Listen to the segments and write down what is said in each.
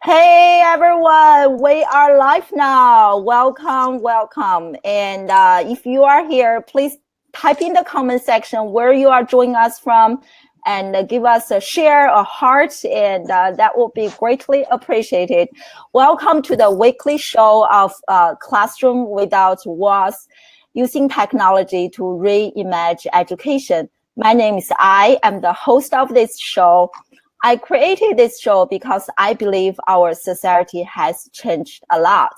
Hey everyone, we are live now. Welcome. And if you are here, please type in the comment section where you are joining us from and give us a share, a heart, and that will be greatly appreciated. Welcome to the weekly show of Classroom Without Walls, using technology to reimagine education. My name is I am the host of this show. I created this show because I believe our society has changed a lot,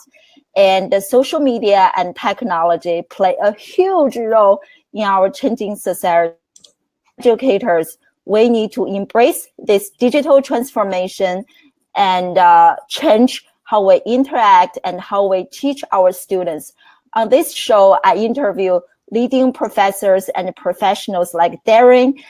and the social media and technology play a huge role in our changing society. Educators, we need to embrace this digital transformation and change how we interact and how we teach our students. On this show, I interview leading professors and professionals like Darren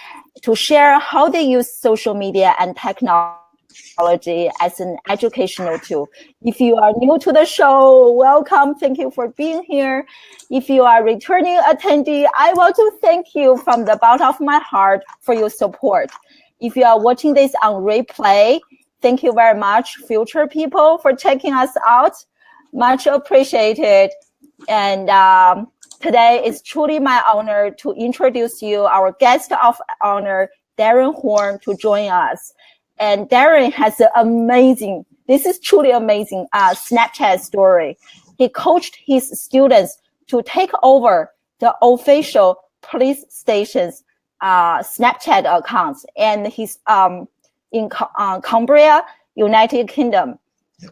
to share how they use social media and technology as an educational tool. If you are new to the show, welcome. Thank you for being here. If you are returning attendee, I want to thank you from the bottom of my heart for your support. If you are watching this on replay, thank you very much, future people, for checking us out. Much appreciated. And today is truly my honor to introduce you our guest of honor, Darren Horne, to join us. And Darren has an amazing, this is truly amazing, Snapchat story. He coached his students to take over the official police station's Snapchat accounts, and he's in Cumbria, United Kingdom.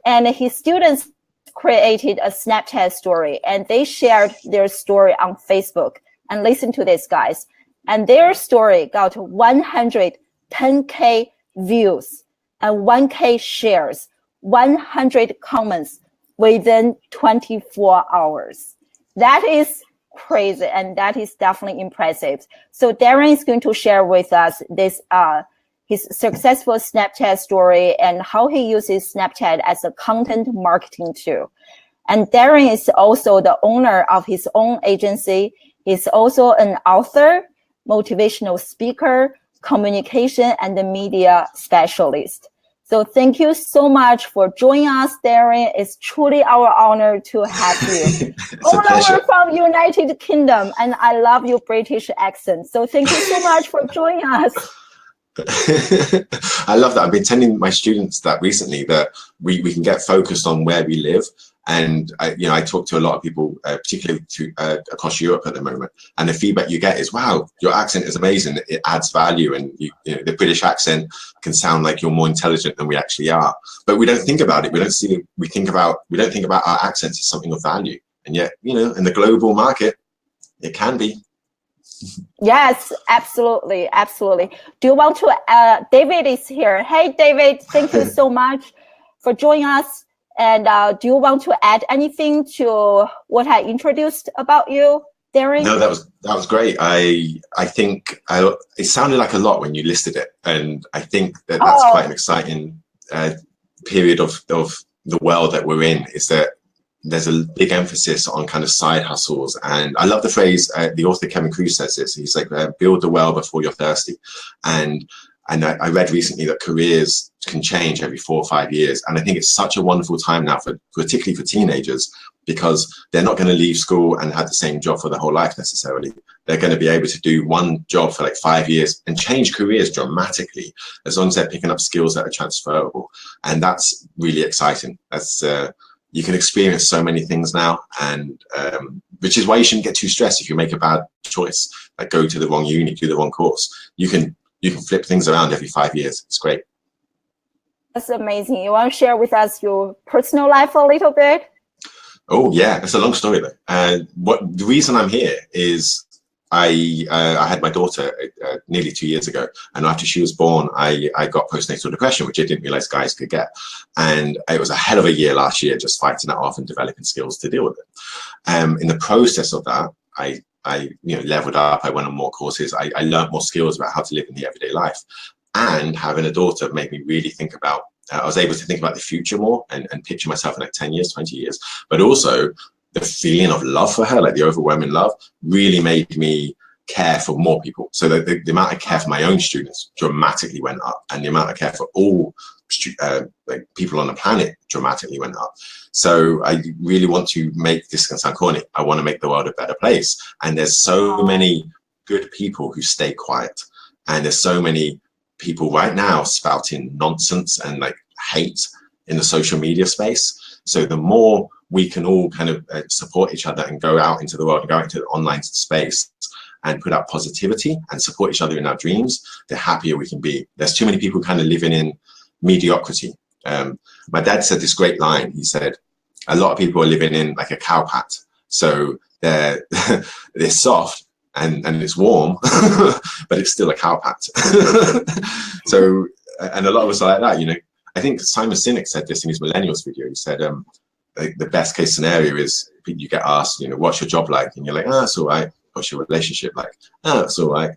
And his students created a Snapchat story, and they shared their story on Facebook. And listen to this, guys. And their story got 110K views and 1K shares, 100 comments within 24 hours. That is crazy, and that is definitely impressive. So Darren is going to share with us this his successful Snapchat story and how he uses Snapchat as a content marketing tool. And Darren is also the owner of his own agency. He's also an author, motivational speaker, communication and media specialist. So thank you so much for joining us, Darren. It's truly our honor to have you. All over from United Kingdom, and I love your British accent. So thank you so much for joining us. I love that. I've been telling my students that recently, that we can get focused on where we live. And I talk to a lot of people, particularly across Europe at the moment, and the feedback you get is, wow, your accent is amazing. It adds value, and the British accent can sound like you're more intelligent than we actually are. But we don't think about it. We don't think about our accents as something of value. And yet, in the global market, it can be. Yes, absolutely. Do you want to, David is here. Hey, David, thank you so much for joining us. And do you want to add anything to what I introduced about you, Darren? No, that was great. I think it sounded like a lot when you listed it. And I think that's quite an exciting period of the world that we're in, is that there's a big emphasis on kind of side hustles. And I love the phrase, the author Kevin Cruz says this, he's like, build the well before you're thirsty. And I read recently that careers can change every 4 or 5 years. And I think it's such a wonderful time now, particularly for teenagers, because they're not going to leave school and have the same job for their whole life necessarily. They're going to be able to do one job for like 5 years and change careers dramatically, as long as they're picking up skills that are transferable. And that's really exciting. That's you can experience so many things now, and which is why you shouldn't get too stressed if you make a bad choice, like go to the wrong uni, do the wrong course. You can flip things around every 5 years. It's great. That's amazing. You want to share with us your personal life a little bit? Oh yeah, it's a long story though. The reason I'm here is I had my daughter nearly 2 years ago, and after she was born, I got postnatal depression, which I didn't realize guys could get. And it was a hell of a year last year, just fighting it off and developing skills to deal with it. In the process of that, I leveled up. I went on more courses. I learned more skills about how to live in the everyday life. And having a daughter made me really think about, I was able to think about the future more and picture myself in like 10 years, 20 years. But also the feeling of love for her, like the overwhelming love, really made me care for more people. So the amount I care for my own students dramatically went up, and the amount I care for all like people on the planet dramatically went up. So I really want to make, this can sound corny, I want to make the world a better place. And there's so many good people who stay quiet. And there's so many people right now spouting nonsense and like hate in the social media space. So the more we can all kind of support each other and go out into the world and go out into the online space and put out positivity and support each other in our dreams, the happier we can be. There's too many people kind of living in mediocrity. My dad said this great line. He said, a lot of people are living in like a cow pat. So they're soft and it's warm, but it's still a cow pat. So, and a lot of us are like that, you know. I think Simon Sinek said this in his Millennials video. He said, the best case scenario is you get asked, you know, what's your job like? And you're like, it's all right. What's your relationship like? It's all right.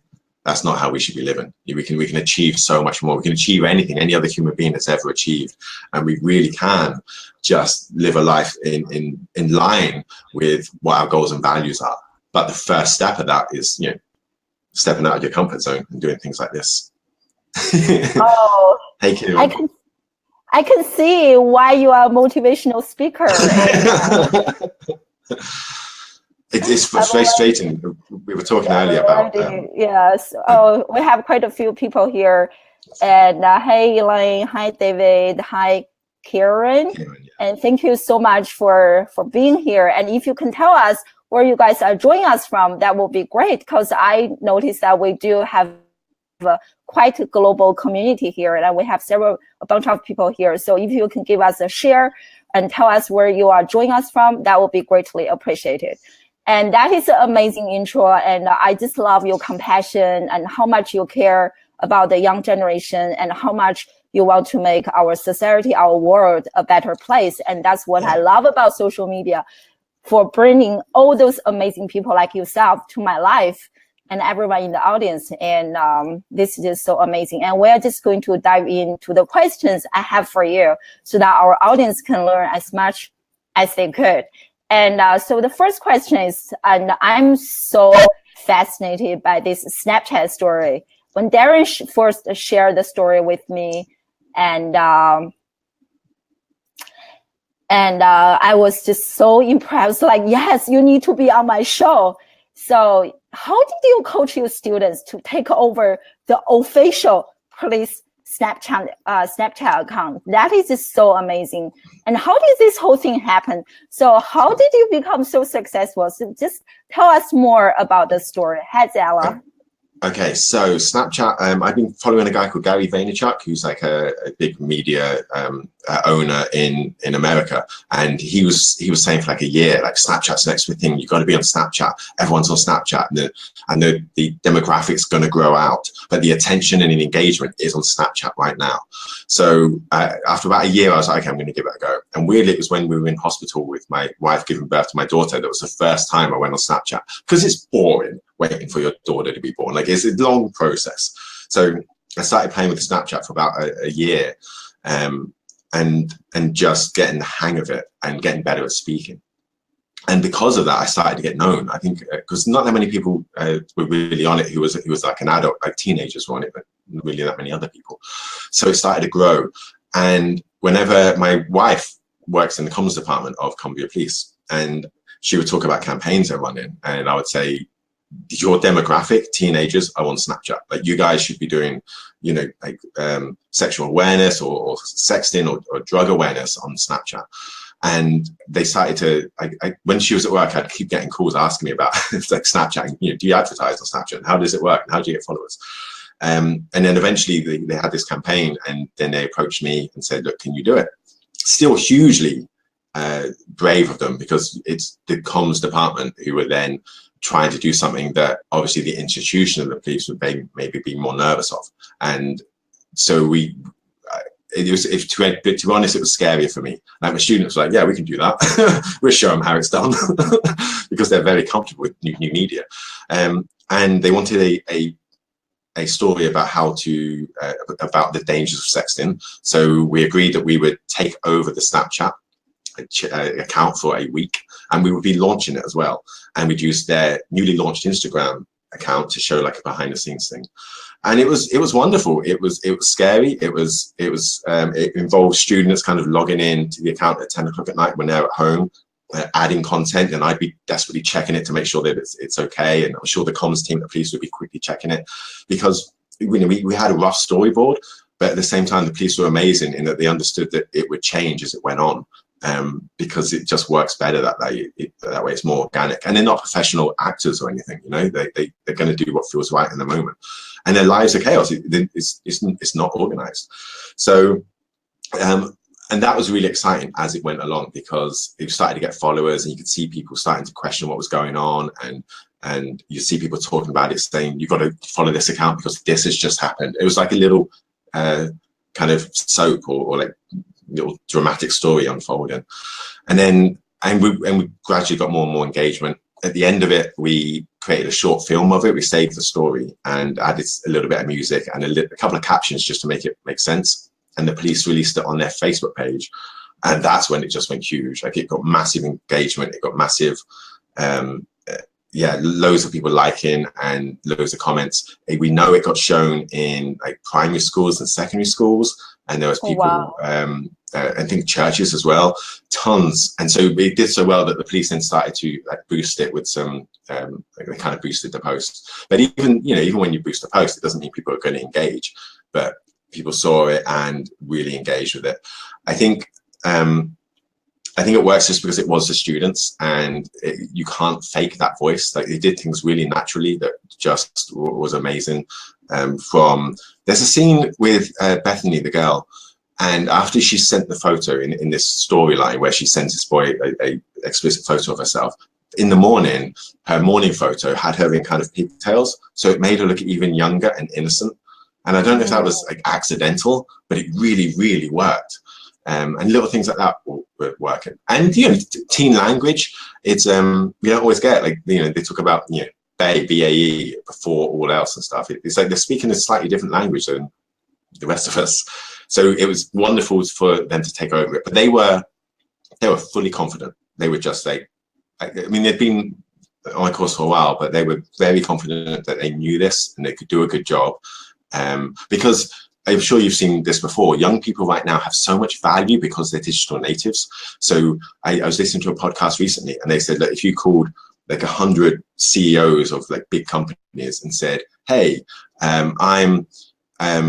That's not how we should be living. We can achieve so much more. We can achieve anything any other human being has ever achieved. And we really can just live a life in line with what our goals and values are. But the first step of that is, you know, stepping out of your comfort zone and doing things like this. Oh, hey, Kim. I can see why you are a motivational speaker. It's frustrating. We were talking earlier about yes. Oh, we have quite a few people here. And hey, Elaine. Hi, David. Hi, Karen. And thank you so much for being here. And if you can tell us where you guys are joining us from, that will be great, because I noticed that we do have quite a global community here, and we have a bunch of people here. So if you can give us a share and tell us where you are joining us from, that will be greatly appreciated. And that is an amazing intro. And I just love your compassion and how much you care about the young generation and how much you want to make our society, our world a better place. And that's what I love about social media, for bringing all those amazing people like yourself to my life and everyone in the audience. And this is just so amazing. And we're just going to dive into the questions I have for you so that our audience can learn as much as they could. And so the first question is, and I'm so fascinated by this Snapchat story. When Darren first shared the story with me, and I was just so impressed, like, yes, you need to be on my show. So how did you coach your students to take over the official police Snapchat account? That is just so amazing. And how did this whole thing happen? So how did you become so successful? So just tell us more about the story. Hi, Zella. Okay, so Snapchat, I've been following a guy called Gary Vaynerchuk, who's like a big media owner in America, and he was saying for like a year, like, Snapchat's the next big thing. You've got to be on Snapchat. Everyone's on Snapchat, and the demographics going to grow out, but the attention and the engagement is on Snapchat right now. So after about a year, I was like, okay, I'm going to give it a go. And weirdly, it was when we were in hospital with my wife giving birth to my daughter that was the first time I went on Snapchat, because it's boring waiting for your daughter to be born. Like, it's a long process. So I started playing with Snapchat for about a year, and just getting the hang of it and getting better at speaking. And because of that, I started to get known. I think because not that many people were really on it who was like an adult, like teenagers were on it, but not really that many other people. So it started to grow. And whenever my wife works in the comms department of Cumbria Police, and she would talk about campaigns they're running, and I would say, your demographic, teenagers, are on Snapchat. Like, you guys should be doing, you know, like sexual awareness or sexting or drug awareness on Snapchat. And they started to, when she was at work, I'd keep getting calls asking me about like Snapchat. You know, do you advertise on Snapchat? How does it work? And how do you get followers? And then eventually they had this campaign, and then they approached me and said, look, can you do it? Still hugely brave of them, because it's the comms department who were then trying to do something that obviously the institution of the police would maybe be more nervous of. And so to be honest, it was scarier for me. Like, my students were like, yeah, we can do that. We'll show them how it's done, because they're very comfortable with new media. And they wanted a story about how to, about the dangers of sexting. So we agreed that we would take over the Snapchat account for a week, and we would be launching it as well. And we'd use their newly launched Instagram account to show like a behind the scenes thing. And it was wonderful. It was scary. It involved students kind of logging in to the account at 10 o'clock at night when they're at home, adding content, and I'd be desperately checking it to make sure that it's okay. And I'm sure the comms team at the police would be quickly checking it, because we had a rough storyboard, but at the same time, the police were amazing in that they understood that it would change as it went on. Because it just works better that way. That way, it's more organic, and they're not professional actors or anything. They're going to do what feels right in the moment, and their lives are chaos. It's not organized. So, and that was really exciting as it went along, because it started to get followers, and you could see people starting to question what was going on, and you see people talking about it, saying you've got to follow this account because this has just happened. It was like a little kind of soap or like little dramatic story unfolding, and we gradually got more and more engagement. At the end of it, we created a short film of it. We saved the story and added a little bit of music and a couple of captions just to make it make sense. And the police released it on their Facebook page, and that's when it just went huge. Like, it got massive engagement. It got massive, loads of people liking and loads of comments. We know it got shown in like primary schools and secondary schools, and there was people. I think churches as well, tons. And so it did so well that the police then started to boost it with some, they kind of boosted the post. But even when you boost the post, it doesn't mean people are going to engage, but people saw it and really engaged with it. I think it works just because it was the students, and you can't fake that voice. Like, they did things really naturally that just was amazing. There's a scene with Bethany, the girl, and after she sent the photo in this storyline where she sends this boy a explicit photo of herself, in the morning, her morning photo had her in kind of pigtails, so it made her look even younger and innocent. And I don't know if that was like accidental, but it really, really worked. And little things like that were working. And teen language, it's we don't always get, like, they talk about BAE before all else and stuff. It's like they're speaking a slightly different language than the rest of us. So it was wonderful for them to take over it. But they were fully confident. They were just like, they'd been on my course for a while, but they were very confident that they knew this and they could do a good job. Because I'm sure you've seen this before. Young people right now have so much value because they're digital natives. So I was listening to a podcast recently, and they said that if you called like 100 CEOs of like big companies and said, "Hey, I'm a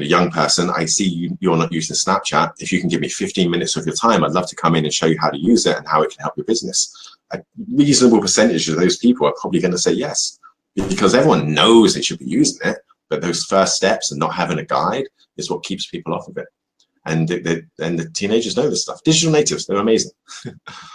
young person. I see you're not using Snapchat. If you can give me 15 minutes of your time, I'd love to come in and show you how to use it and how it can help your business." A reasonable percentage of those people are probably going to say yes, because everyone knows they should be using it. But those first steps and not having a guide is what keeps people off of it. And the teenagers know this stuff. Digital natives, they're amazing.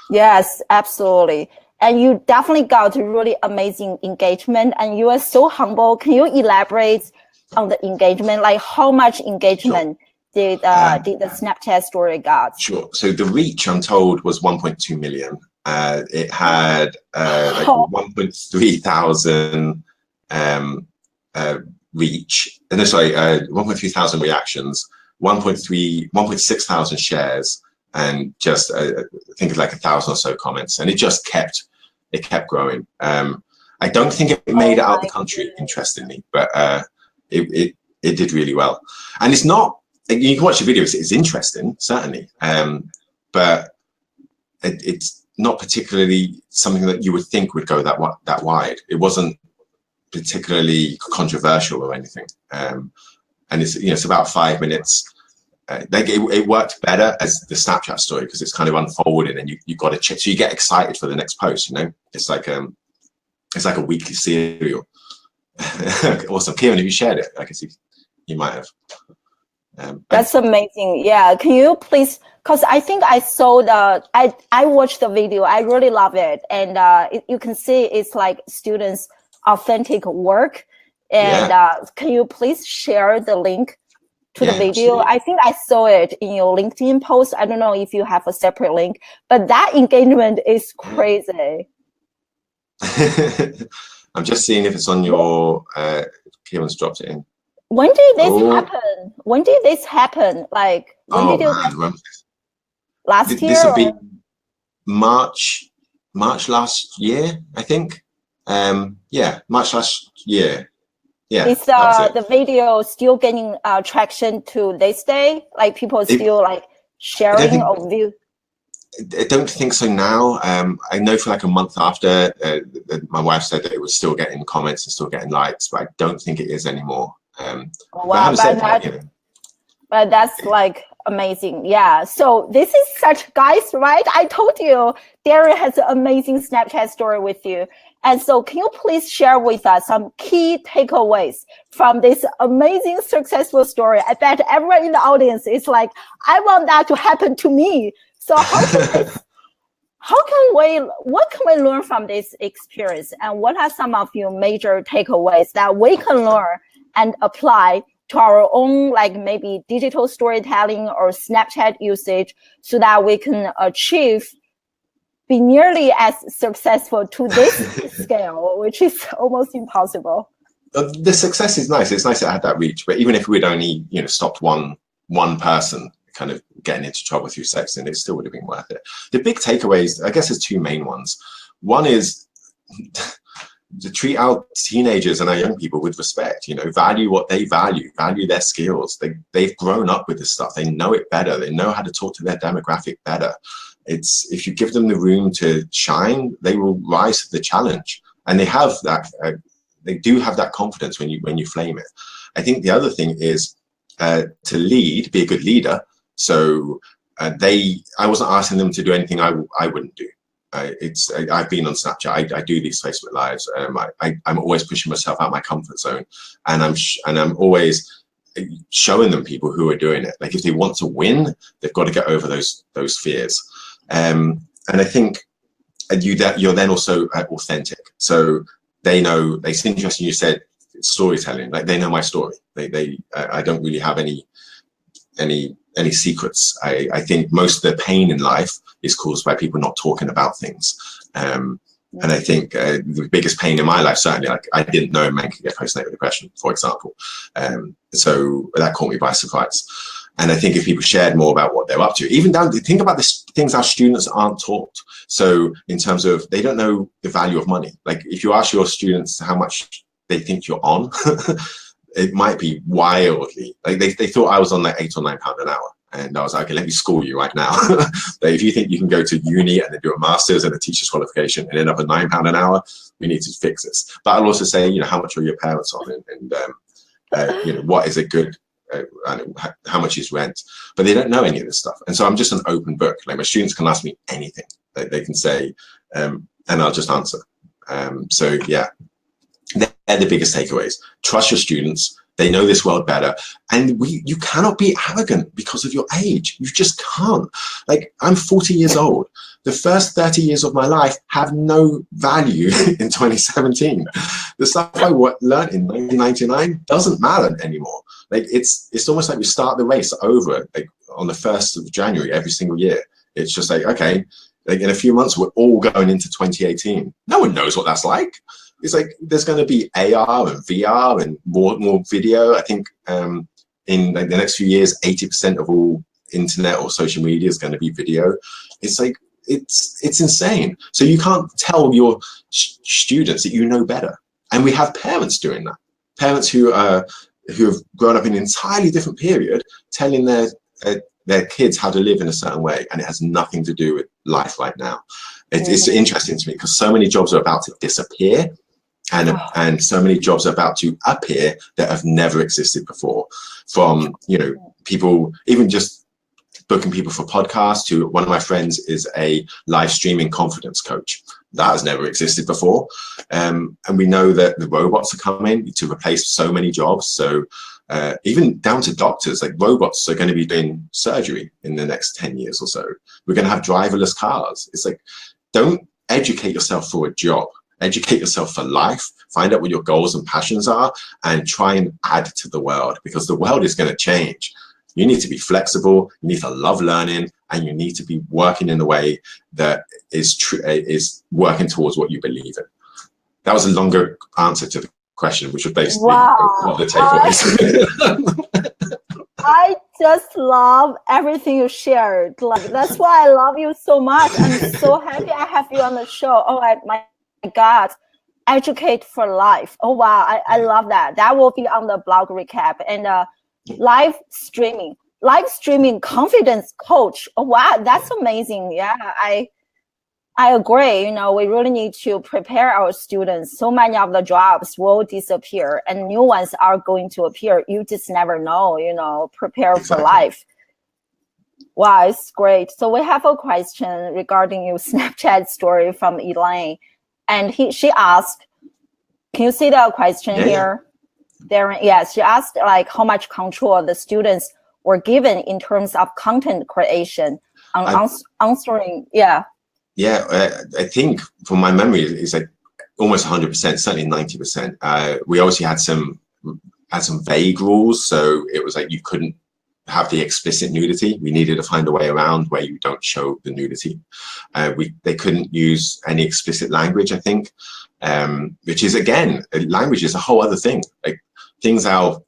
Yes, absolutely. And you definitely got really amazing engagement, and you are so humble. Can you elaborate on the engagement? Like, how much engagement did the Snapchat story got? Sure. So the reach, I'm told, was 1.2 million. It had 1.3 thousand reach. No, sorry, 1.3 thousand reactions, 1.6 thousand shares, and just I think it's like 1,000 or so comments, and it just kept growing. I don't think it made it out of the country, interestingly, but it did really well. And it's not, you can watch the video, it's interesting, certainly, but it's not particularly something that you would think would go that wide. It wasn't particularly controversial or anything, and it's about 5 minutes. It worked better as the Snapchat story because it's kind of unfolding, and you got to check, so you get excited for the next post. It's like a weekly serial. Awesome. Kieran, have you shared it? I can see you might have. That's amazing. Yeah, can you please, because I think I saw I watched the video. I really love it, and you can see it's like students' authentic work. And can you please share the link to the video? Absolutely. I think I saw it in your LinkedIn post. I don't know if you have a separate link, but that engagement is crazy. I'm just seeing if it's on your, Kieran's dropped it in. When did this happen? When did this happen? Like, last year? This would be March last year, I think. Yeah, much last year. Yeah, is the video still getting traction to this day? Like people still like sharing or view? I don't think so now. I know for like a month after, my wife said that it was still getting comments and still getting likes, but I don't think it is anymore. Wow, but that's like amazing. Yeah. So this is such, guys, right? I told you Darren has an amazing Snapchat story with you. And so can you please share with us some key takeaways from this amazing successful story? I bet everyone in the audience is like, I want that to happen to me. So what can we learn from this experience? And what are some of your major takeaways that we can learn and apply to our own, like maybe digital storytelling or Snapchat usage, so that we can be nearly as successful to this scale, which is almost impossible. The success is nice. It's nice to have that reach, but even if we'd only, stopped one person kind of getting into trouble through sexting, it still would have been worth it. The big takeaways, I guess, there's two main ones. One is to treat our teenagers and our young people with respect, value what they value their skills. They've grown up with this stuff. They know it better. They know how to talk to their demographic better. If you give them the room to shine, they will rise to the challenge. And they have that, they do have that confidence when you flame it. I think the other thing is to lead, be a good leader. So I wasn't asking them to do anything I wouldn't do. I've been on Snapchat. I do these Facebook lives. I'm always pushing myself out of my comfort zone, and I'm always showing them people who are doing it. Like if they want to win, they've got to get over those fears. And I think you're then also authentic. So they know. It's interesting you said storytelling. Like they know my story. I don't really have any secrets. I think most of the pain in life is caused by people not talking about things. And I think the biggest pain in my life, certainly, like I didn't know men could get postnatal depression, for example. So that caught me by surprise. And I think if people shared more about what they're up to, even down to think about the things our students aren't taught. So in terms of, they don't know the value of money. Like if you ask your students how much they think you're on, it might be wildly, like they thought I was on like £8 or £9 an hour. And I was like, okay, let me school you right now. But if you think you can go to uni and then do a master's and a teacher's qualification and end up at £9 an hour, we need to fix this. But I'll also say, how much are your parents on, and what is a good, how much is rent? But they don't know any of this stuff. And so I'm just an open book. Like my students can ask me anything. They can say, and I'll just answer. So yeah, they're the biggest takeaways. Trust your students. They know this world better. And you cannot be arrogant because of your age. You just can't. Like, I'm 40 years old. The first 30 years of my life have no value in 2017. The stuff I learned in 1999 doesn't matter anymore. Like, it's almost like we start the race over, like, on the 1st of January every single year. It's just like, okay, like in a few months, we're all going into 2018. No one knows what that's like. It's like there's going to be AR and VR and more video. I think in like the next few years, 80% of all internet or social media is going to be video. It's like it's insane. So you can't tell your students that you know better. And we have parents doing that. Parents who have grown up in an entirely different period, telling their kids how to live in a certain way, and it has nothing to do with life right now. It's interesting to me because so many jobs are about to disappear. And so many jobs are about to appear that have never existed before. From, people, even just booking people for podcasts, to one of my friends is a live streaming confidence coach. That has never existed before. And we know that the robots are coming to replace so many jobs. So even down to doctors, like robots are going to be doing surgery in the next 10 years or so. We're going to have driverless cars. It's like, don't educate yourself for a job. Educate yourself for life, find out what your goals and passions are, and try and add to the world, because the world is going to change. You need to be flexible, you need to love learning, and you need to be working in a way that is working towards what you believe in. That was a longer answer to the question, which was basically what the takeaways. I just love everything you shared. Like, that's why I love you so much. I'm so happy I have you on the show. Oh my God, educate for life. Oh, wow. I love that. That will be on the blog recap. And live streaming confidence coach. Oh, wow. That's amazing. Yeah, I agree. You know, we really need to prepare our students. So many of the jobs will disappear and new ones are going to appear. You just never know, you know, prepare for life. Wow, it's great. So we have a question regarding your Snapchat story from Elaine. And she asked, can you see the question here? Darren, yes, she asked like how much control the students were given in terms of content creation on answering. Yeah. Yeah, I think from my memory, it's like almost 100%, certainly 90%. We obviously had some vague rules, so it was like you couldn't have the explicit nudity. We needed to find a way around where you don't show the nudity. They couldn't use any explicit language, I think, which is, again, language is a whole other thing. Like things our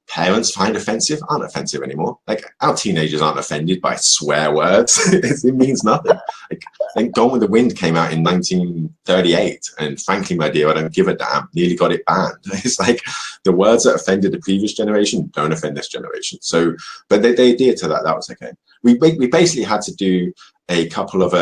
parents find offensive aren't offensive anymore. Like our teenagers aren't offended by swear words. It means nothing. Like Gone with the Wind came out in 1938, and frankly, my dear, I don't give a damn, nearly got it banned. It's like the words that offended the previous generation don't offend this generation. So, but they adhered to that. That was okay. We basically had to do a couple of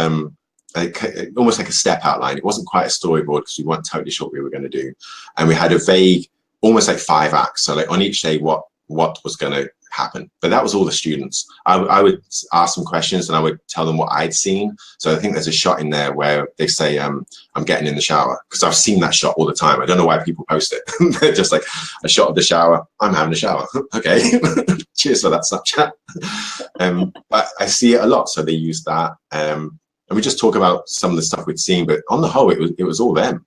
almost like a step outline. It wasn't quite a storyboard because we weren't totally sure what we were going to do, and we had a vague, almost like 5 acts. So like on each day, what was going to happen. But that was all the students. I would ask them questions and I would tell them what I'd seen. So I think there's a shot in there where they say, I'm getting in the shower, because I've seen that shot all the time. I don't know why people post it. They're just like a shot of the shower. I'm having a shower. Okay. Cheers for that Snapchat. But I see it a lot. So they use that. And we just talk about some of the stuff we'd seen, but on the whole, it was all them.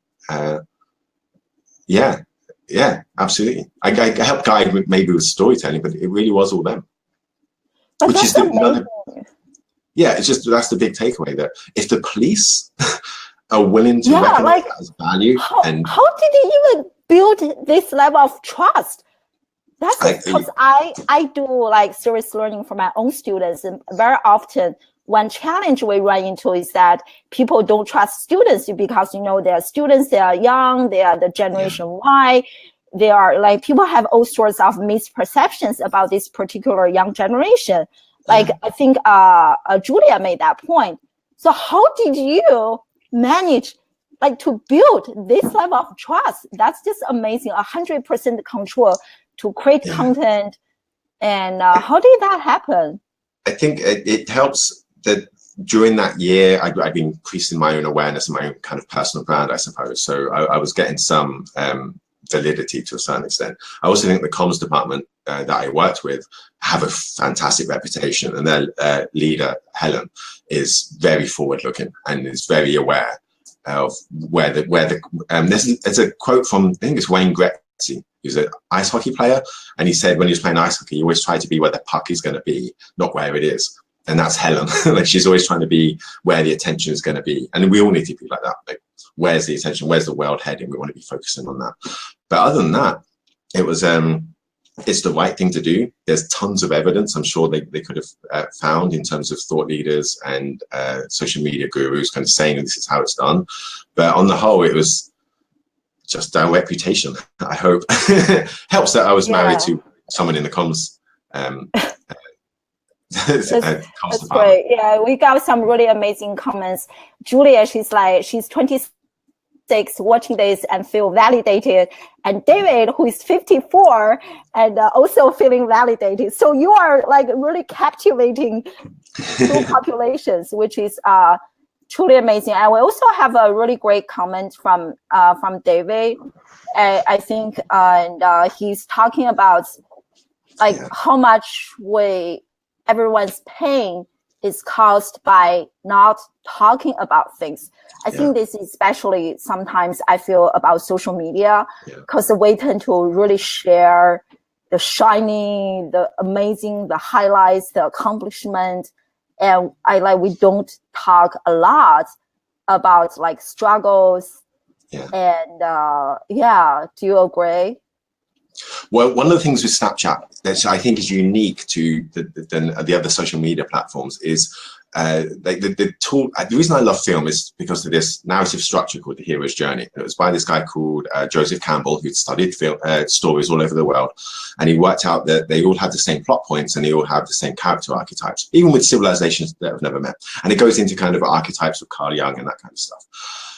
Yeah, absolutely. I helped guide maybe with storytelling, but it really was all them. But which is another, it's just, that's the big takeaway, that if the police are willing to recognize that as value, how did you even build this level of trust? That's because I do like serious learning for my own students, and very often one challenge we run into is that people don't trust students because, you know, they're students, they are young, they are the generation Y. They are like, people have all sorts of misperceptions about this particular young generation. Like, I think Julia made that point. So how did you manage like to build this level of trust? That's just amazing. 100% control to create content. And how did that happen? I think it helps that during that year, I'd been increasing my own awareness and my own kind of personal brand, I suppose. So I was getting some validity to a certain extent. I also think the comms department that I worked with have a fantastic reputation, and their leader, Helen, is very forward-looking and is very aware of where there's a quote from, I think it's Wayne Gretzky, who's an ice hockey player, and he said when he was playing ice hockey, he always tried to be where the puck is going to be, not where it is. And that's Helen. Like, she's always trying to be where the attention is going to be. And we all need to be like that. Like, where's the attention? Where's the world heading? We want to be focusing on that. But other than that, it was, it's the right thing to do. There's tons of evidence I'm sure they could have found in terms of thought leaders and social media gurus kind of saying this is how it's done. But on the whole, it was just our reputation, I hope. Helps that I was married to someone in the comms. That's great. Yeah, we got some really amazing comments. Julia, she's 26, watching this and feel validated, and David, who is 54 and also feeling validated. So you are like really captivating two populations, which is truly amazing. And we also have a really great comment from David. I think, and he's talking about like how much everyone's pain is caused by not talking about things. I think this is especially sometimes I feel about social media, because we tend to really share the shiny, the amazing, the highlights, the accomplishment. And we don't talk a lot about like struggles. And do you agree? Well, one of the things with Snapchat that I think is unique to the other social media platforms is the tool. The reason I love film is because of this narrative structure called the hero's journey. It was by this guy called Joseph Campbell, who'd studied film, stories all over the world, and he worked out that they all had the same plot points and they all have the same character archetypes, even with civilizations that have never met. And it goes into kind of archetypes of Carl Jung and that kind of stuff.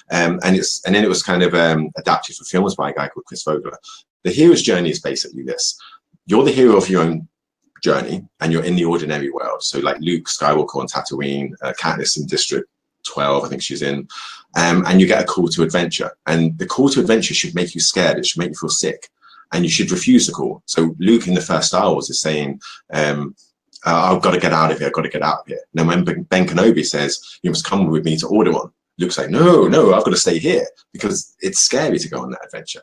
And then it was kind of adapted for films by a guy called Chris Vogler. The hero's journey is basically this: you're the hero of your own journey, and you're in the ordinary world. So like Luke Skywalker on Tatooine, Katniss in District 12, I think she's in, and you get a call to adventure. And the call to adventure should make you scared. It should make you feel sick, and you should refuse the call. So Luke in the first Star Wars is saying, I've got to get out of here. I've got to get out of here. And then when Ben Kenobi says, you must come with me to Alderaan, Luke's like, no, I've got to stay here, because it's scary to go on that adventure.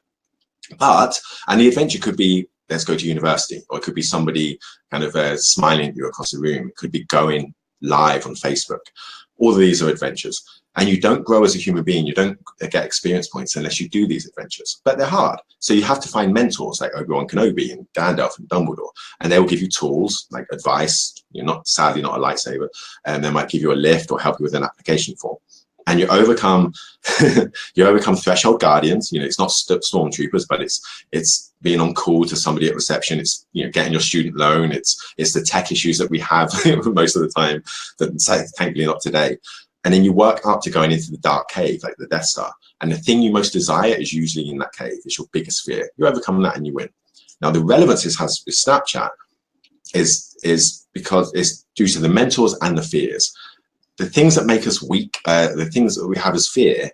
And the adventure could be, let's go to university, or it could be somebody kind of smiling at you across the room. It could be going live on Facebook. All of these are adventures, and you don't grow as a human being. You don't get experience points unless you do these adventures, but they're hard. So you have to find mentors like Obi-Wan Kenobi and Gandalf and Dumbledore, and they'll give you tools like advice. You're sadly not a lightsaber, and they might give you a lift or help you with an application form. And you overcome threshold guardians. You know, it's not stormtroopers, but it's being on call to somebody at reception. It's, you know, getting your student loan. It's the tech issues that we have most of the time, that thankfully not today. And then you work up to going into the dark cave, like the Death Star. And the thing you most desire is usually in that cave. It's your biggest fear. You overcome that and you win. Now the relevance this has with Snapchat is because it's due to the mentors and the fears. The things that make us weak, the things that we have as fear,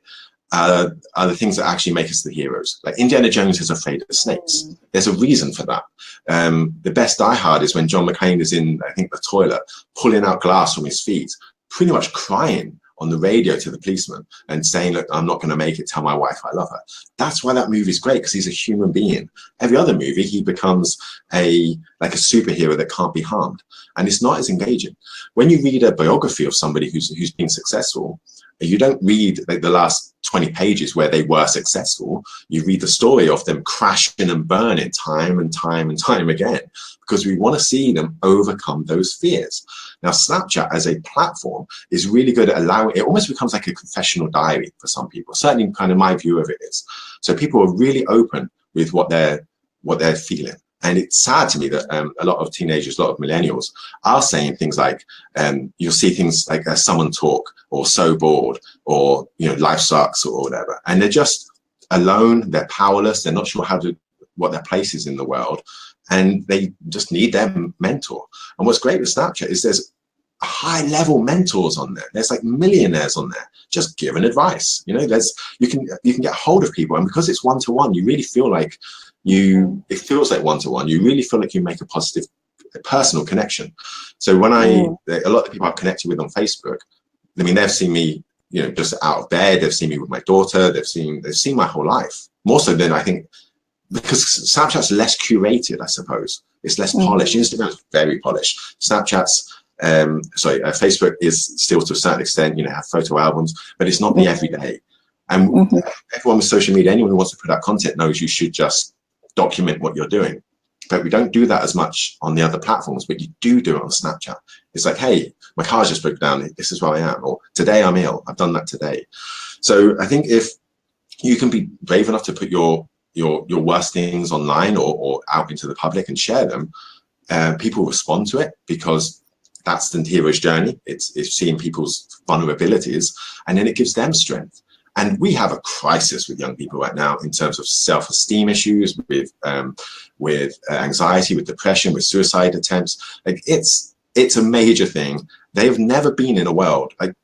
are the things that actually make us the heroes. Like Indiana Jones is afraid of snakes. There's a reason for that. The best Die Hard is when John McClane is in, I think, the toilet, pulling out glass from his feet, pretty much crying on the radio to the policeman and saying, look, I'm not going to make it, tell my wife I love her. That's why that movie is great, because he's a human being. Every other movie, he becomes like a superhero that can't be harmed. And it's not as engaging. When you read a biography of somebody who's been successful, you don't read like the last 20 pages where they were successful. You read the story of them crashing and burning time and time and time again, because we want to see them overcome those fears. Now, Snapchat as a platform is really good at allowing, it almost becomes like a confessional diary for some people. Certainly kind of my view of it is. So people are really open with what they're feeling. And it's sad to me that a lot of teenagers, a lot of millennials are saying things like, you'll see things like someone talk, or so bored, or, you know, life sucks, or whatever. And they're just alone, they're powerless, they're not sure what their place is in the world. And they just need their mentor. And what's great with Snapchat is there's high level mentors on there. There's like millionaires on there just giving advice. You know, you can get hold of people, and because it's one-to-one, you really feel like it feels like one-to-one. You really feel like you make a positive personal connection. So when a lot of the people I've connected with on Facebook, I mean, they've seen me, you know, just out of bed, they've seen me with my daughter, they've seen my whole life, more so than I think, because Snapchat's less curated, I suppose. It's less polished. Instagram's very polished. Facebook is still, to a certain extent, you know, have photo albums, but it's not the everyday. And everyone with social media, anyone who wants to put out content knows you should just document what you're doing. But we don't do that as much on the other platforms, but you do it on Snapchat. It's like, hey, my car just broke down, this is where I am, or today I'm ill, I've done that today. So I think if you can be brave enough to put your worst things online or out into the public and share them, people respond to it, because that's the hero's journey. It's seeing people's vulnerabilities, and then it gives them strength. And we have a crisis with young people right now in terms of self-esteem issues, with anxiety, with depression, with suicide attempts. Like it's a major thing. They've never been in a world like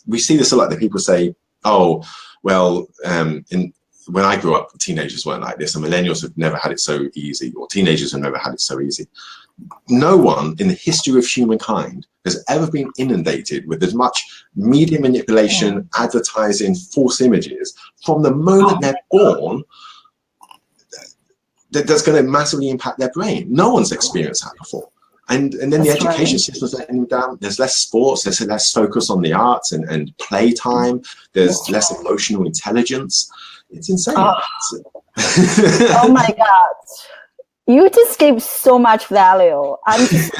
we see this a lot, that people say, oh, well, when I grew up, teenagers weren't like this, and millennials have never had it so easy, or teenagers have never had it so easy. No one in the history of humankind has ever been inundated with as much media manipulation, advertising, false images from the moment they're born. That's going to massively impact their brain. No one's experienced that before. And then the education system's letting them down. There's less sports, there's less focus on the arts and playtime. There's less emotional intelligence. It's insane. Oh my God. You just gave so much value. I'm just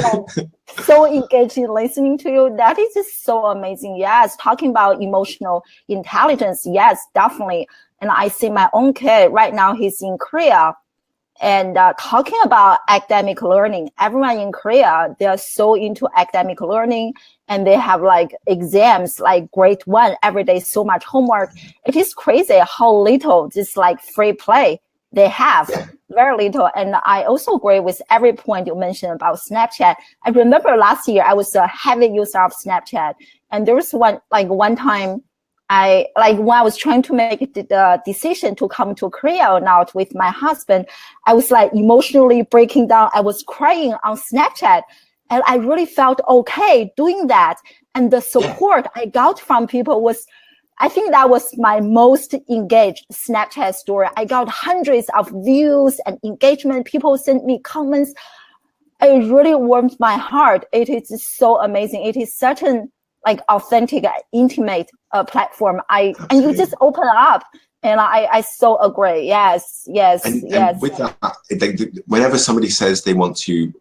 so engaged in listening to you. That is just so amazing. Yes, talking about emotional intelligence. Yes, definitely. And I see my own kid right now. He's in Korea, and talking about academic learning. Everyone in Korea, they are so into academic learning, and they have like exams, like grade 1 every day, so much homework. It is crazy how little just like free play they have. Very little. And I also agree with every point you mentioned about Snapchat. I remember last year I was a heavy user of Snapchat, and there was one time when I was trying to make the decision to come to Korea or not with my husband, I was like emotionally breaking down. I was crying on Snapchat, and I really felt okay doing that. And the support I got from people was, I think that was my most engaged Snapchat story. I got hundreds of views and engagement. People sent me comments. It really warmed my heart. It is so amazing. It is such an authentic, intimate platform. And you just open up, and I so agree. Yes. And with that, whenever somebody says they want to,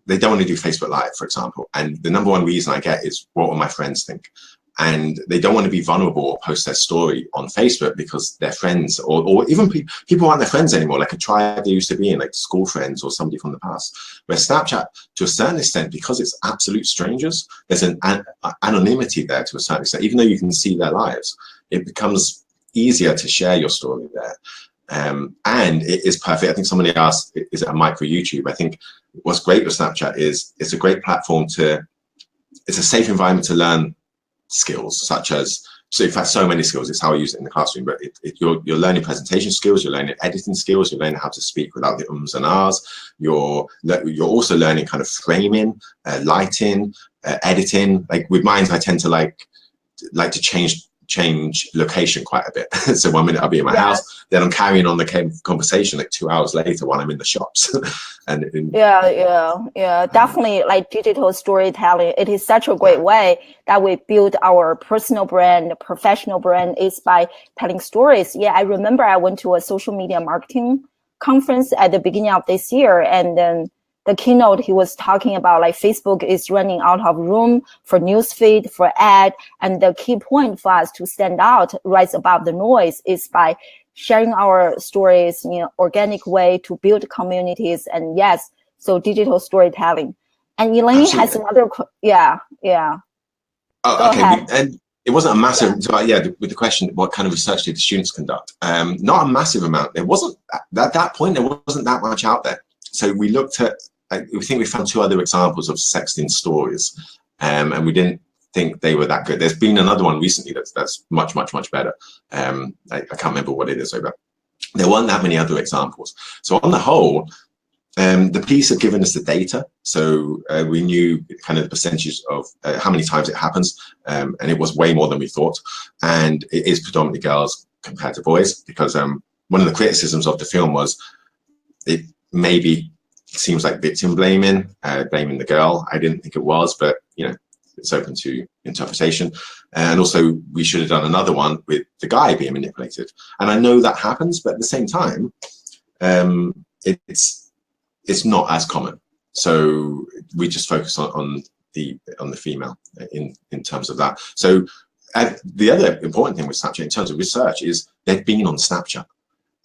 they don't want to do Facebook Live, for example, and the number one reason I get is, what will my friends think? And they don't want to be vulnerable or post their story on Facebook because their friends or even people aren't their friends anymore, like a tribe they used to be in, like school friends or somebody from the past. Where Snapchat, to a certain extent, because it's absolute strangers, there's an anonymity there to a certain extent. Even though you can see their lives, it becomes easier to share your story there. And it is perfect. I think somebody asked, is it a micro YouTube? I think what's great with Snapchat is it's a great platform it's a safe environment to learn skills, such as, so in fact, so many skills. It's how I use it in the classroom, but you're learning presentation skills, you're learning editing skills, you're learning how to speak without the ums and ahs. You're also learning kind of framing, lighting, editing. Like with mine, I tend to like to change location quite a bit. So 1 minute I'll be in my house, then I'm carrying on the conversation like 2 hours later while I'm in the shops. Definitely, like digital storytelling, it is such a great way that we build our personal brand, professional brand, is by telling stories. I remember I went to a social media marketing conference at the beginning of this year, and then the keynote, he was talking about like Facebook is running out of room for newsfeed, for ad. And the key point for us to stand out, rise above the noise, is by sharing our stories in an organic way to build communities. And yes, so digital storytelling. And Elaine has another, Oh, okay. And it wasn't a massive, with the question, what kind of research did the students conduct? Not a massive amount. There wasn't, at that point, there wasn't that much out there. So we looked at, we think we found 2 other examples of sexting stories, and we didn't think they were that good. There's been another one recently that's much better. I can't remember what it is, but there weren't that many other examples. So on the whole, the piece had given us the data, so we knew kind of the percentage of how many times it happens, and it was way more than we thought. And it is predominantly girls compared to boys, because one of the criticisms of the film was it maybe seems like victim blaming, blaming the girl. I didn't think it was, but it's open to interpretation. And also, we should have done another one with the guy being manipulated. And I know that happens, but at the same time, it's not as common. So we just focus on the female in terms of that. So the other important thing with Snapchat in terms of research is they've been on Snapchat.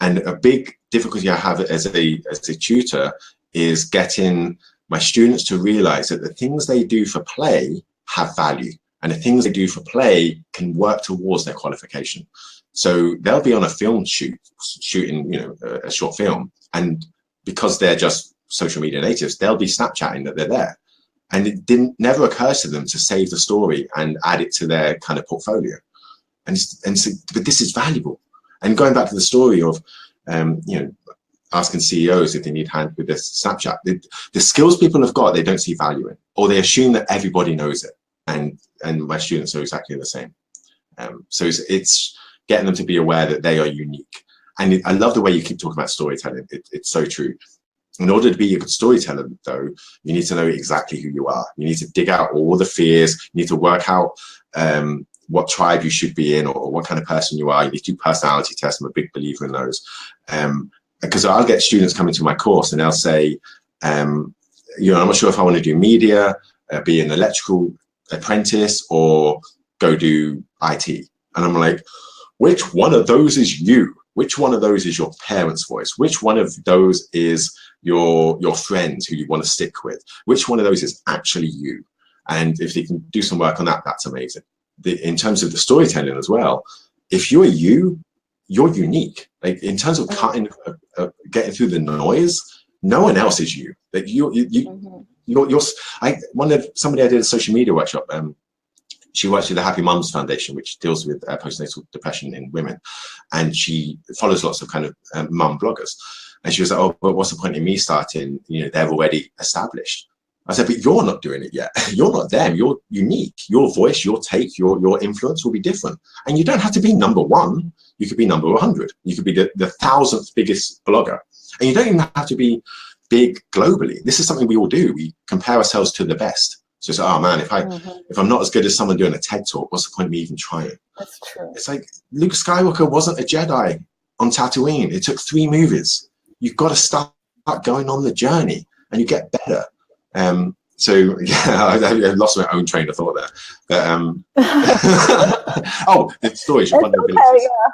And a big difficulty I have as a tutor is getting my students to realize that the things they do for play have value, and the things they do for play can work towards their qualification. So they'll be on a film shooting a short film, and because they're just social media natives, they'll be Snapchatting that they're there. And it never occurs to them to save the story and add it to their kind of portfolio. And so, but this is valuable. And going back to the story of, asking CEOs if they need hand with this Snapchat, the skills people have got, they don't see value in, or they assume that everybody knows it. And my students are exactly the same. So it's getting them to be aware that they are unique. And I love the way you keep talking about storytelling. It's so true. In order to be a good storyteller, though, you need to know exactly who you are. You need to dig out all the fears. You need to work out what tribe you should be in, or what kind of person you are. You need to do personality tests. I'm a big believer in those. because I'll get students coming to my course and they'll say, I'm not sure if I want to do media, be an electrical apprentice, or go do IT. And I'm like, which one of those is you? Which one of those is your parents' voice? Which one of those is your friends who you want to stick with? Which one of those is actually you? And if you can do some work on that, that's amazing. In terms of the storytelling as well, if you're you're unique. Like in terms of getting through the noise, no one else is you. Like somebody I did a social media workshop. She works with the Happy Mums Foundation, which deals with postnatal depression in women, and she follows lots of kind of mum bloggers. And she was like, "Oh, but what's the point in me starting? They're already established." I said, "But you're not doing it yet. You're not them. You're unique. Your voice, your take, your influence will be different. And you don't have to be number one. You could be number 100. You could be the 1,000th biggest blogger. And you don't even have to be big globally. This is something we all do. We compare ourselves to the best. So it's like, oh man, if I'm not as good as someone doing a TED talk, what's the point of me even trying?" That's true. It's like Luke Skywalker wasn't a Jedi on Tatooine. It took 3 movies. You've got to start going on the journey, and you get better. So yeah, I lost my own train of thought there. But, oh, the stories, your vulnerabilities. Okay, yeah.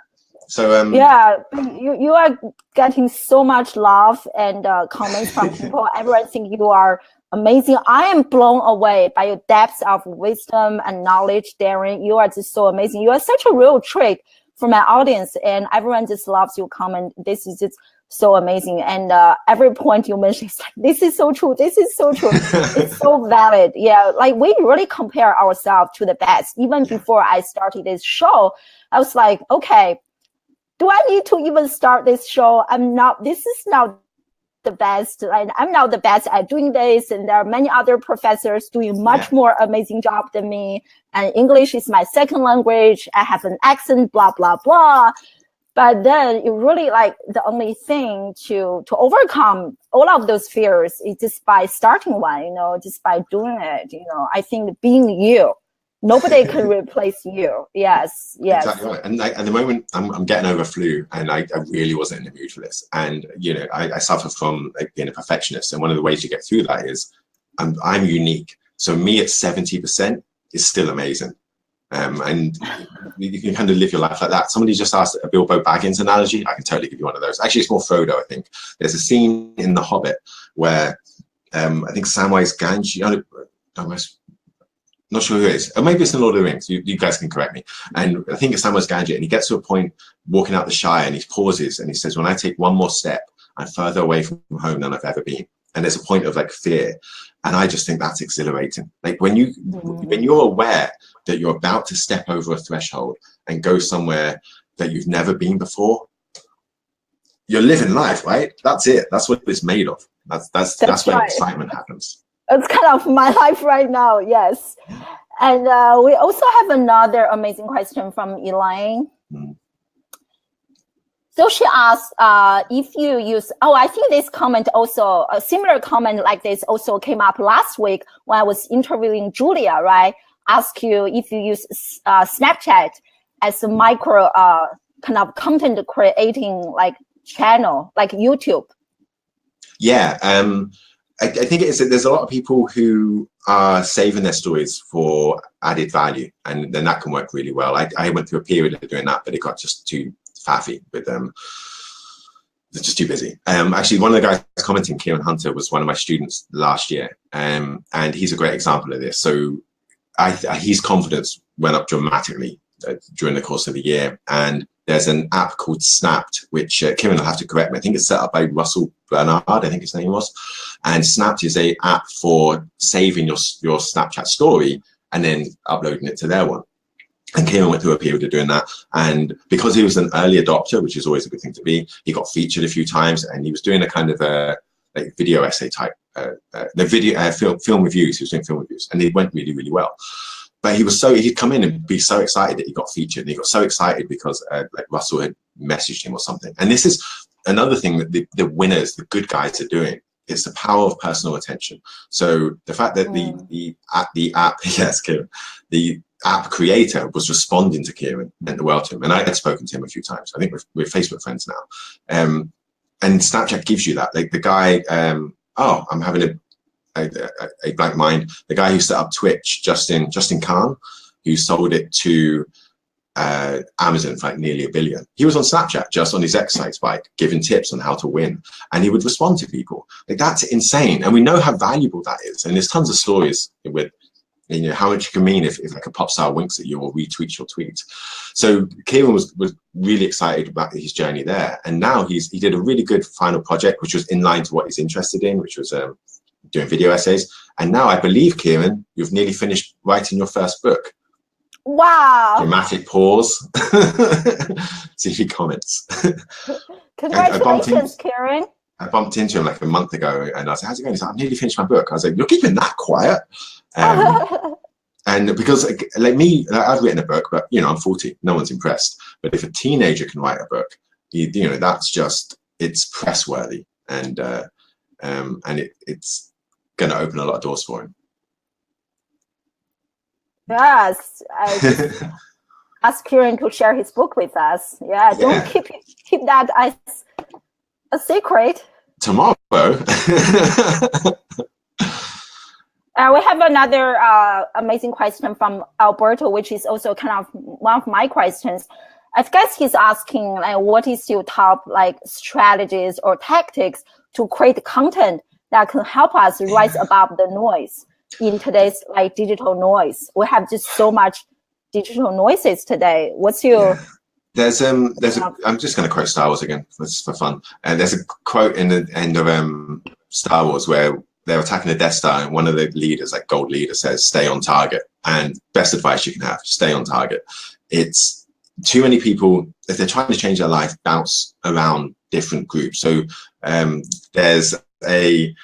So yeah, you are getting so much love and comments from people. Everyone thinks you are amazing. I am blown away by your depth of wisdom and knowledge, Darren. You are just so amazing. You are such a real trick for my audience, and everyone just loves your comment. This is just so amazing. And every point you mentioned is like, this is so true. This is so true. It's so valid. Yeah, like we really compare ourselves to the best. Even before I started this show, I was like, okay, do I need to even start this show? This is not the best. I'm not the best at doing this. And there are many other professors doing much more amazing job than me. And English is my second language. I have an accent, blah, blah, blah. But then it really like the only thing to overcome all of those fears is just by starting one, just by doing it. I think being you, nobody can replace you. Yes. Exactly right. And at the moment, I'm getting over flu, and I really wasn't in the mood for this. And I suffer from being a perfectionist, and one of the ways you get through that is I'm unique. So me at 70% is still amazing. And you can kind of live your life like that. Somebody just asked a Bilbo Baggins analogy. I can totally give you one of those. Actually, it's more Frodo, I think. There's a scene in The Hobbit where I think Samwise Gamgee, I'm not sure who it is. Or maybe it's in Lord of the Rings. You guys can correct me. And I think it's Samwise Gamgee, and he gets to a point walking out the Shire, and he pauses and he says, "When I take one more step, I'm further away from home than I've ever been." And there's a point of like fear. And I just think that's exhilarating. Like when you're aware that you're about to step over a threshold and go somewhere that you've never been before, you're living life, right? That's it. That's what it's made of. That's where right. Excitement happens. It's kind of my life right now. Yes. And we also have another amazing question from Elaine. So she asked if you use, I think this comment also, a similar comment like this also came up last week when I was interviewing Julia, right? Ask you if you use Snapchat as a micro kind of content creating like channel, like YouTube. Yeah, I think there's a lot of people who are saving their stories for added value, and then that can work really well. I went through a period of doing that, but it got just too faffy with it's just too busy. Actually, one of the guys commenting, Kieran Hunter, was one of my students last year, and he's a great example of this. So his confidence went up dramatically during the course of the year, and there's an app called Snapped, which Kieran will have to correct me. I think it's set up by Russell Bernard, I think his name was. And Snapped is a app for saving your Snapchat story and then uploading it to their one. And Kieran went through a period of doing that. And because he was an early adopter, which is always a good thing to be, he got featured a few times, and he was doing a kind of like video essay type, film reviews. He was doing film reviews, and it went really, really well. But he'd come in and be so excited that he got featured. And he got so excited because like Russell had messaged him or something. And this is another thing that the winners, the good guys are doing. It's the power of personal attention. So the fact that the app, yes, Kieran, the app creator was responding to Kieran meant the world to him. And I had spoken to him a few times. I think we're Facebook friends now. and Snapchat gives you that. Like the guy, I'm having a blank mind. The guy who set up Twitch, Justin Khan, who sold it to Amazon for like nearly $1 billion. He was on Snapchat just on his exercise bike, giving tips on how to win, and he would respond to people. Like that's insane, and we know how valuable that is. And there's tons of stories with, you know, how much you can mean if like a pop star winks at you or retweets your tweets. So Kieran was really excited about his journey there, and now he did a really good final project, which was in line to what he's interested in, which was doing video essays. And now I believe, Kieran, you've nearly finished writing your first book. Wow. Dramatic pause. See if he comments. Congratulations, Kieran. I bumped into him like a month ago and I said, how's it going? He's like, I've nearly finished my book. I was like, you're keeping that quiet. And because like me, I've written a book, but you know, I'm 40, no one's impressed. But if a teenager can write a book, you know, that's just, it's press worthy. And it's going to open a lot of doors for him. Yes, I just ask Kieran to share his book with us. Yeah, don't keep that as a secret. Tomorrow. We have another amazing question from Alberto, which is also kind of one of my questions. I guess he's asking, like, what is your top like strategies or tactics to create content that can help us rise above the noise in today's like digital noise? We have just so much digital noises today. What's your I'm just going to quote Star Wars again, just for fun. And there's a quote in the end of Star Wars where they're attacking the Death Star, and one of the leaders, like Gold Leader, says, "Stay on target." And best advice you can have: stay on target. It's too many people, if they're trying to change their life, bounce around different groups. So there's a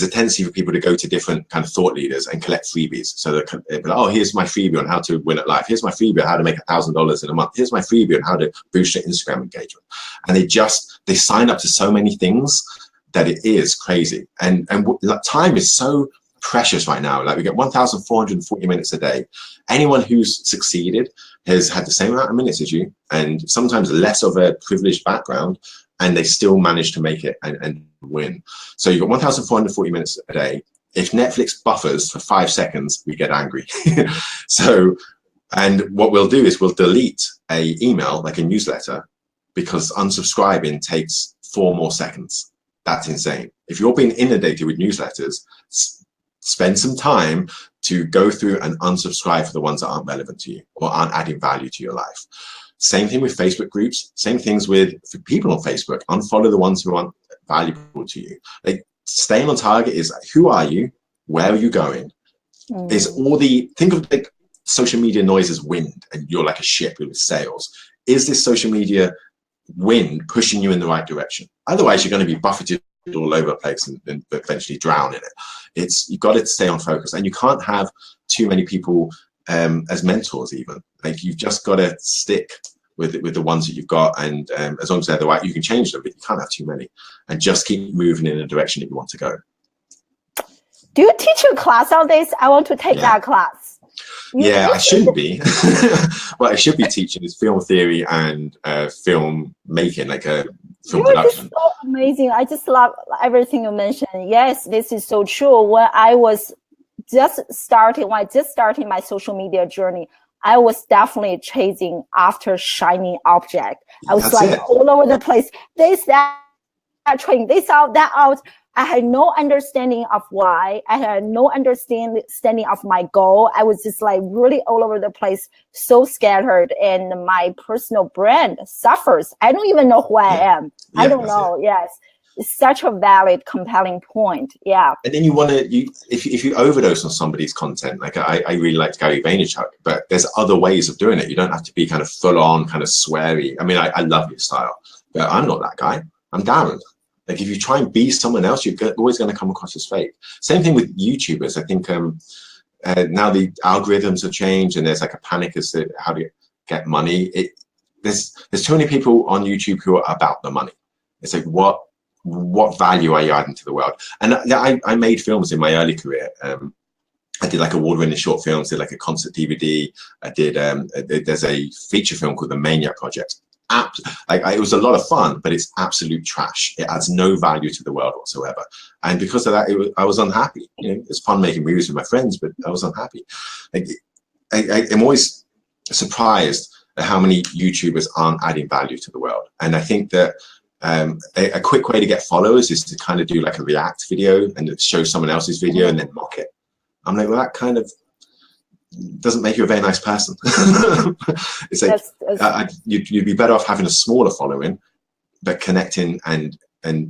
tendency for people to go to different kind of thought leaders and collect freebies. So they're like, oh, here's my freebie on how to win at life. Here's my freebie on how to make $1,000 in a month. Here's my freebie on how to boost your Instagram engagement. And they sign up to so many things that it is crazy. And time is so precious right now. Like we get 1,440 minutes a day. Anyone who's succeeded has had the same amount of minutes as you, and sometimes less of a privileged background, and they still manage to make it and win. So you've got 1,440 minutes a day. If Netflix buffers for 5 seconds, we get angry. And what we'll do is we'll delete a email, like a newsletter, because unsubscribing takes 4 more seconds. That's insane. If you're being inundated with newsletters, spend some time to go through and unsubscribe for the ones that aren't relevant to you or aren't adding value to your life. Same thing with Facebook groups, same things with for people on Facebook. Unfollow the ones who aren't valuable to you. Like staying on target is who are you? Where are you going? Is think of like social media noise as wind, and you're like a ship with sails. Is this social media wind pushing you in the right direction? Otherwise, you're going to be buffeted all over the place and eventually drown in it. You've got to stay on focus, and you can't have too many people as mentors even. Like you've just got to stick with the ones that you've got, and as long as they're the right, you can change them, but you can't have too many, and just keep moving in a direction that you want to go. Do you teach a class on this? I want to take that class. I shouldn't be. What I should be teaching is film theory and film making, like a film production. Just so amazing. I just love everything you mentioned. Yes, this is so true. When I just starting my social media journey, I was definitely chasing after shiny object. I was all over the place. This, that, trying this out, that out. I had no understanding of why. I had no understanding of my goal. I was just like really all over the place, so scattered, and my personal brand suffers. I don't even know who I am. I don't know. Yes. It's such a valid, compelling point. Yeah. And then if you overdose on somebody's content, like I really liked Gary Vaynerchuk, but there's other ways of doing it. You don't have to be kind of full on, kind of sweary. I mean, I love your style, but I'm not that guy. I'm Darren. Like if you try and be someone else, you're always going to come across as fake. Same thing with YouTubers. I think now the algorithms have changed, and there's like a panic as to how to get money. There's too many people on YouTube who are about the money. It's like what value are you adding to the world? And I made films in my early career. I did like award-winning short films, did like a concert DVD. I did there's a feature film called The Maniac Project, it was a lot of fun, but it's absolute trash. It adds no value to the world whatsoever. And because of that, I was unhappy. You know, it's fun making movies with my friends, but I was unhappy. I'm always surprised at how many YouTubers aren't adding value to the world. And I think that a quick way to get followers is to kind of do like a react video and show someone else's video and then mock it. I'm like, well, that kind of doesn't make you a very nice person. It's like you'd be better off having a smaller following, but connecting and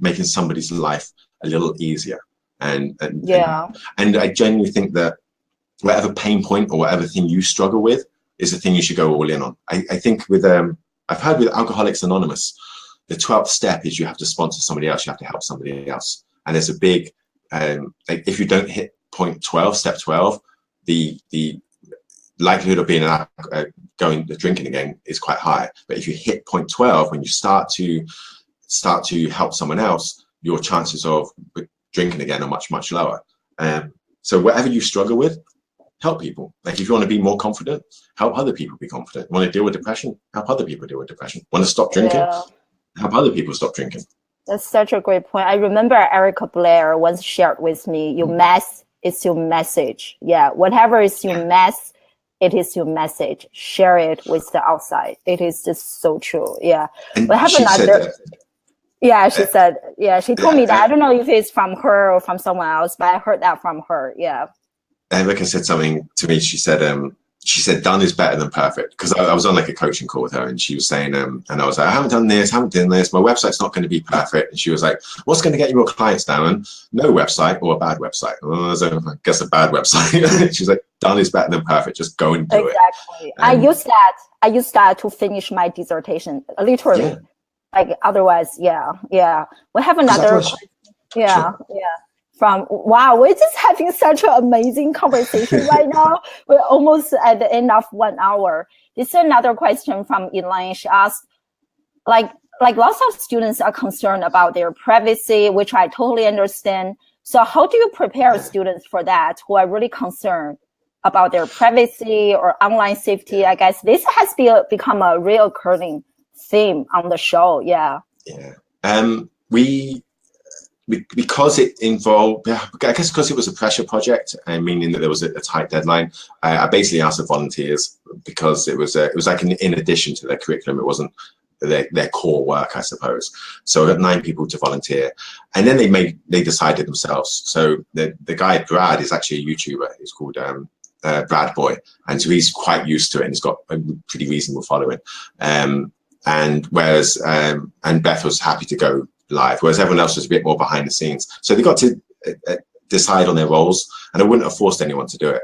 making somebody's life a little easier. And I genuinely think that whatever pain point or whatever thing you struggle with is the thing you should go all in on. I think with I've heard with Alcoholics Anonymous, the 12th step is you have to sponsor somebody else. You have to help somebody else. And there's a big like if you don't hit point 12, step 12, the likelihood of being drinking again is quite high. But if you hit point 12, when you start to help someone else, your chances of drinking again are much, much lower. So whatever you struggle with, help people. Like if you want to be more confident, help other people be confident. Want to deal with depression, help other people deal with depression. Want to stop drinking, help other people stop drinking. That's such a great point. I remember Erica Blair once shared with me, your mess is your message. Yeah, whatever is your mess, it is your message. Share it with the outside. It is just so true. Yeah. And we have another. Yeah, she said. Yeah, she told me that. I don't know if it's from her or from someone else, but I heard that from her. Yeah. Erica said something to me. She said, done is better than perfect. Because I was on like a coaching call with her and she was saying, and I was like, I haven't done this, haven't done this. My website's not going to be perfect. And she was like, what's going to get you more clients, Darren? No website or a bad website? Well, I guess a bad website. She's like, done is better than perfect. Just go and do it. Exactly. I used that to finish my dissertation, literally. Yeah. Like otherwise, yeah. We have another. Wow, we're just having such an amazing conversation right now. We're almost at the end of 1 hour. This is another question from Elaine. She asked, like lots of students are concerned about their privacy, which I totally understand. So how do you prepare students for that who are really concerned about their privacy or online safety? I guess this has become a reoccurring theme on the show. Yeah. Because it involved, I guess because it was a pressure project, meaning that there was a tight deadline, I basically asked the volunteers because it was like in addition to their curriculum, it wasn't their core work, I suppose. So I got 9 people to volunteer, and then they decided themselves. So the guy Brad is actually a YouTuber. He's called Brad Boy, and so he's quite used to it, and he's got a pretty reasonable following. And whereas and Beth was happy to go live, whereas everyone else was a bit more behind the scenes. So they got to decide on their roles, and I wouldn't have forced anyone to do it.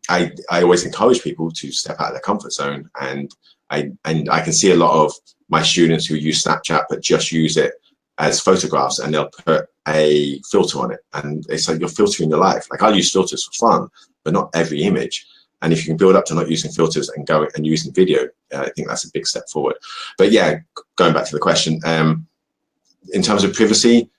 I always encourage people to step out of their comfort zone, and I can see a lot of my students who use Snapchat but just use it as photographs, and they'll put a filter on it, and it's like you're filtering your life. Like I'll use filters for fun, but not every image. And if you can build up to not using filters and go and using video, I think that's a big step forward. But yeah, going back to the question, in terms of privacy,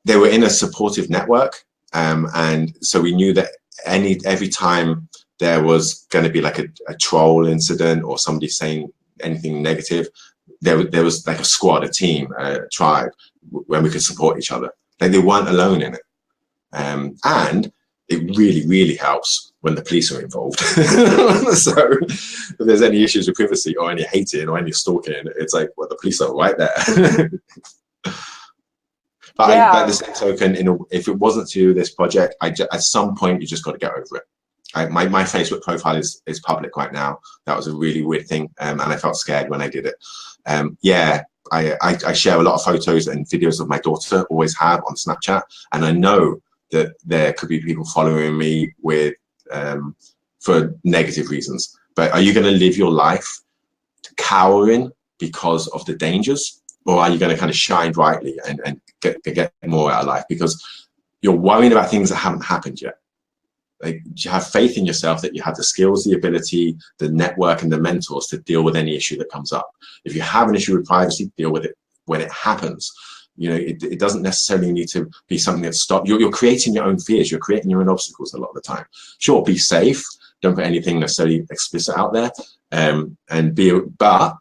they were in a supportive network, and so we knew that every time there was going to be like a troll incident or somebody saying anything negative, there was like a squad, a team, a tribe, when we could support each other. Like they weren't alone in it, and it really, really helps when the police are involved. So if there's any issues with privacy or any hating or any stalking, it's like, well, the police are right there. But by the same token, if it wasn't to this project, at some point you just got to get over it. My Facebook profile is public right now. That was a really weird thing, and I felt scared when I did it. I share a lot of photos and videos of my daughter, always have, on Snapchat, and I know that there could be people following me with for negative reasons. But are you going to live your life cowering because of the dangers, or are you going to kind of shine brightly and get more out of life because you're worrying about things that haven't happened yet? Like, you have faith in yourself that you have the skills, the ability, the network, and the mentors to deal with any issue that comes up. If you have an issue with privacy, deal with it when it happens. You know, it doesn't necessarily need to be something that stops. You're creating your own fears. You're creating your own obstacles a lot of the time. Sure, be safe. Don't put anything necessarily explicit out there. But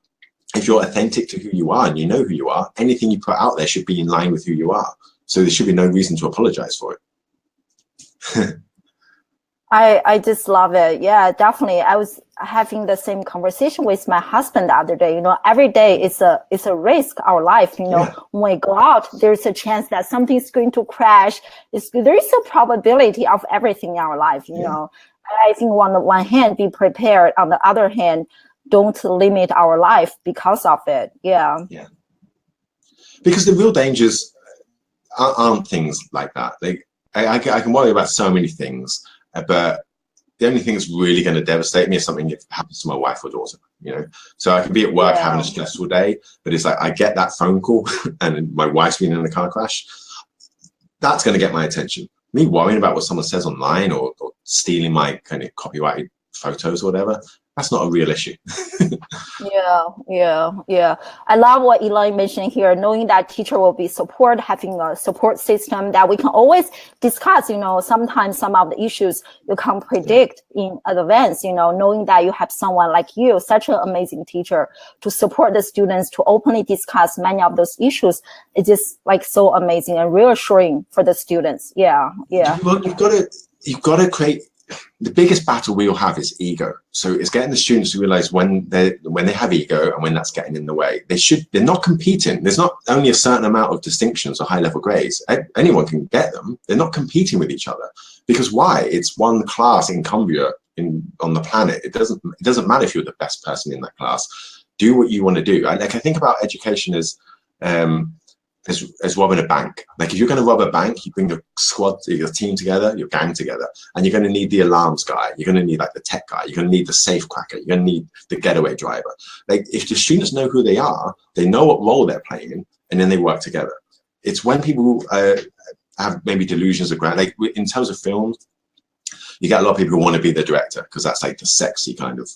if you're authentic to who you are and you know who you are, anything you put out there should be in line with who you are. So there should be no reason to apologize for it. I just love it. Yeah, definitely. I was having the same conversation with my husband the other day. You know, every day it's a risk, our life. You know, Yeah. when we go out, there's a chance that something's going to crash. There is a probability of everything in our life. You know, I think on the one hand, be prepared. On the other hand, don't limit our life because of it. Yeah. Yeah. Because the real dangers aren't things like that. I can worry about so many things, but the only thing that's really going to devastate me is something that happens to my wife or daughter, you know. So I can be at work having a stressful day, but it's like I get that phone call and my wife's been in a car crash. That's going to get my attention. Me worrying about what someone says online or stealing my kind of copyrighted photos or whatever, that's not a real issue. Yeah. I love what Eli mentioned here, knowing that teacher will be support, having a support system that we can always discuss. You know, sometimes some of the issues you can't predict in advance, you know, knowing that you have someone like you, such an amazing teacher, to support the students, to openly discuss many of those issues. It's just like so amazing and reassuring for the students. Yeah. Well, you've got to create. The biggest battle we'll have is ego. So it's getting the students to realize when they have ego and when that's getting in the way, they're not competing. There's not only a certain amount of distinctions or high level grades. Anyone can get them. They're not competing with each other, because why? It's one class in Cumbria on the planet. It doesn't matter if you're the best person in that class. Do what you want to do. I think about education as robbing a bank. Like if you're going to rob a bank, you bring your squad, your team together, your gang together, and you're going to need the alarms guy. You're going to need like the tech guy. You're going to need the safe cracker. You're going to need the getaway driver. Like if the students know who they are, they know what role they're playing, and then they work together. It's when people have maybe delusions of grandeur. Like in terms of films, you get a lot of people who want to be the director because that's like the sexy kind of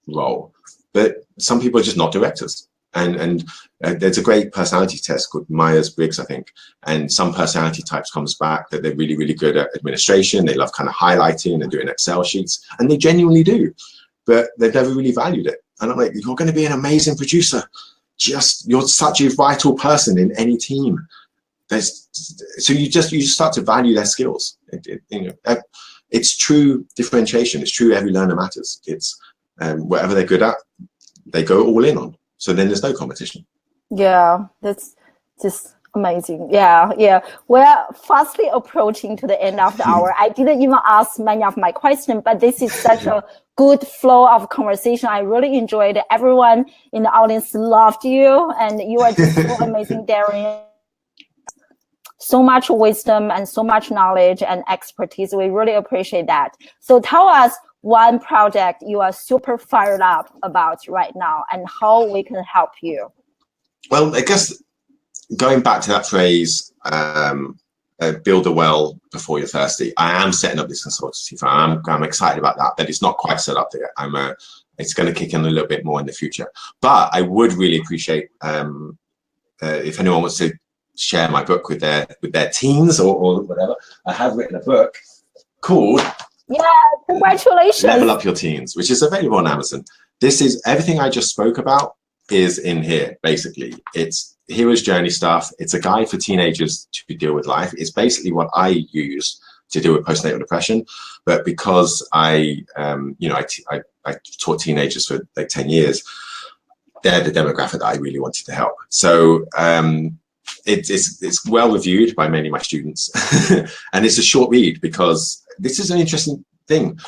role. But some people are just not directors. And there's a great personality test called Myers-Briggs, I think. And some personality types comes back that they're really, really good at administration. They love kind of highlighting and doing Excel sheets. And they genuinely do. But they've never really valued it. And I'm like, you're going to be an amazing producer. You're such a vital person in any team. So you start to value their skills. It's true differentiation. It's true every learner matters. It's whatever they're good at, they go all in on. So then there's no competition. Yeah, that's just amazing. Yeah. We're fastly approaching to the end of the hour. I didn't even ask many of my questions, but this is such a good flow of conversation. I really enjoyed it. Everyone in the audience loved you, and you are just so amazing, Darren. So much wisdom and so much knowledge and expertise. We really appreciate that. So tell us one project you are super fired up about right now and how we can help you. Well, I guess going back to that phrase, build a well before you're thirsty. I am setting up this consultancy firm. I'm excited about that, but it's not quite set up yet. It's going to kick in a little bit more in the future. But I would really appreciate if anyone wants to share my book with their teens or whatever. I have written a book called congratulations. Level Up Your Teens, which is available on Amazon. This is everything I just spoke about is in here, basically. It's hero's journey stuff. It's a guide for teenagers to deal with life. It's basically what I use to deal with postnatal depression. But because I taught teenagers for like 10 years, they're the demographic that I really wanted to help. So it's well reviewed by many of my students. And it's a short read because this is an interesting thing.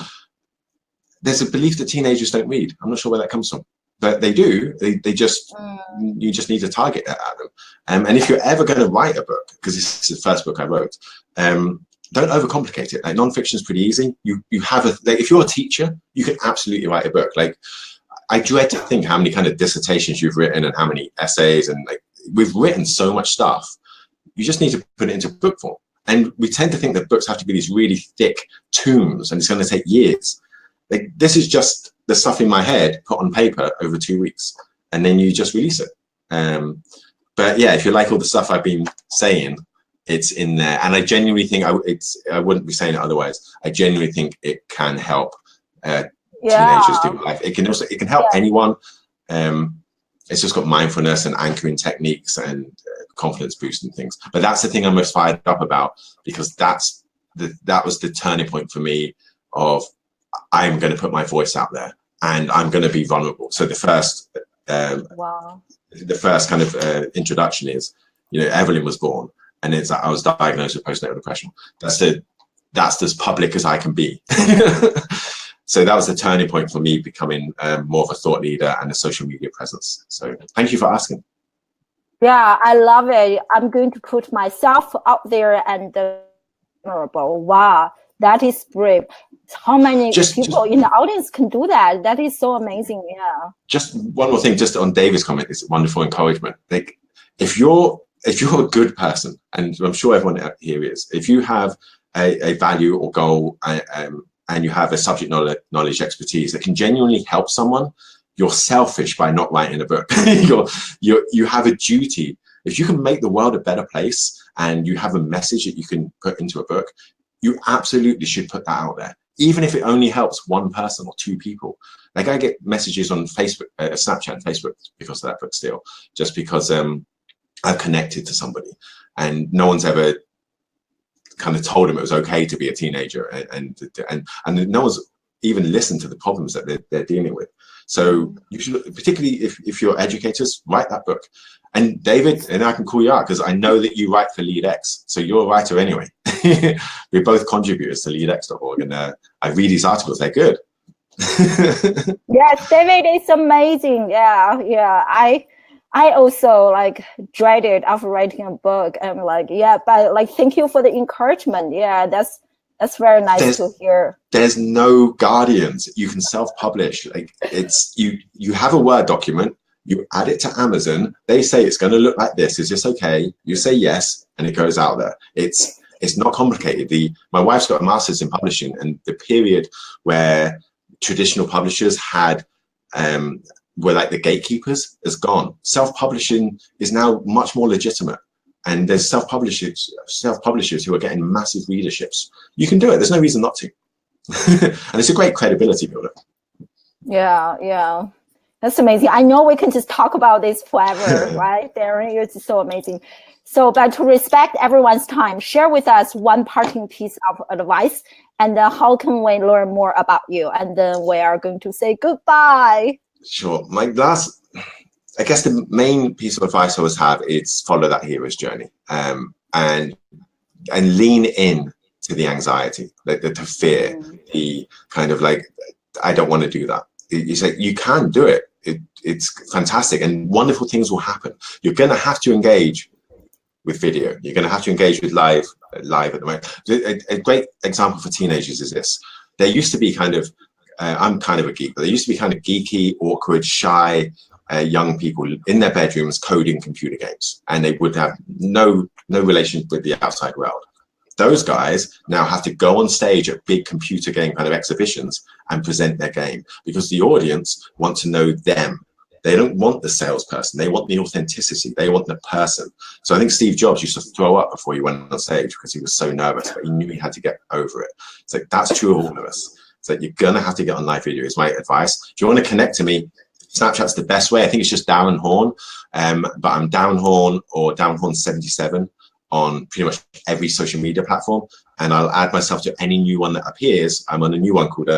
There's a belief that teenagers don't read. I'm not sure where that comes from, but they do. You just need to target that at them. And if you're ever going to write a book, because this is the first book I wrote, don't overcomplicate it. Like nonfiction is pretty easy. If you're a teacher, you can absolutely write a book. Like I dread to think how many kind of dissertations you've written and how many essays, and like we've written so much stuff. You just need to put it into book form. And we tend to think that books have to be these really thick tomes and it's going to take years. Like this is just the stuff in my head put on paper over 2 weeks, and then you just release it. But yeah, if you like all the stuff I've been saying, it's in there. And I genuinely think I wouldn't be saying it otherwise. I genuinely think it can help teenagers do life. It can help anyone. it's just got mindfulness and anchoring techniques and confidence boosting things. But that's the thing I'm most fired up about, because that was the turning point for me of, I'm going to put my voice out there and I'm going to be vulnerable. So the first kind of introduction is, Evelyn was born, and it's I was diagnosed with postnatal depression. That's as public as I can be. So that was the turning point for me becoming more of a thought leader and a social media presence. So thank you for asking. Yeah, I love it. I'm going to put myself out there and vulnerable. Wow, that is brave. How many people in the audience can do that? That is so amazing. Yeah. Just one more thing, just on David's comment, it's wonderful encouragement. Like, if you're a good person, and I'm sure everyone here is, if you have a value or goal, and you have a subject knowledge expertise that can genuinely help someone, you're selfish by not writing a book. You have a duty. If you can make the world a better place and you have a message that you can put into a book, you absolutely should put that out there, even if it only helps one person or two people. Like, I get messages on Facebook, Snapchat and Facebook because of that book still, just because I've connected to somebody, and no one's ever kind of told them it was okay to be a teenager, and no one's even listened to the problems that they're dealing with. So you should, particularly if you're educators, write that book. And David, and I can call you out because I know that you write for LeadX, so you're a writer anyway. We're both contributors to leadx.org, and I read these articles, they're good. Yes, David is amazing. Yeah. I also dreaded after writing a book. I'm but thank you for the encouragement. Yeah, that's very nice to hear. There's no guardians. You can self-publish. Like, it's you have a Word document, you add it to Amazon, they say it's going to look like this. Is this okay? You say yes, and it goes out there. It's not complicated. My wife's got a master's in publishing, and the period where traditional publishers were like the gatekeepers is gone. Self-publishing is now much more legitimate, and there's self-publishers who are getting massive readerships. You can do it. There's no reason not to. And it's a great credibility builder. Yeah. That's amazing. I know we can just talk about this forever, right, Darren? It's so amazing. So, but to respect everyone's time, share with us one parting piece of advice, and then how can we learn more about you? And then we are going to say goodbye. Sure. I guess the main piece of advice I always have is follow that hero's journey, and lean in to the anxiety, the fear, the kind of I don't want to do that. You say you can do it. It's fantastic, and wonderful things will happen. You're going to have to engage with video. You're going to have to engage with live at the moment. A great example for teenagers is this. There used to be I'm kind of a geek, but there used to be kind of geeky, awkward, shy young people in their bedrooms coding computer games, and they would have no relation with the outside world. Those guys now have to go on stage at big computer game kind of exhibitions and present their game, because the audience want to know them. They don't want the salesperson. They want the authenticity. They want the person. So I think Steve Jobs used to throw up before he went on stage because he was so nervous, but he knew he had to get over it. So that's true of all of us. So you're going to have to get on live video is my advice. If you want to connect to me, Snapchat's the best way. I think it's just Darren Horne, but I'm Darren Horne or Darren Horne 77 on pretty much every social media platform, and I'll add myself to any new one that appears. I'm on a new one called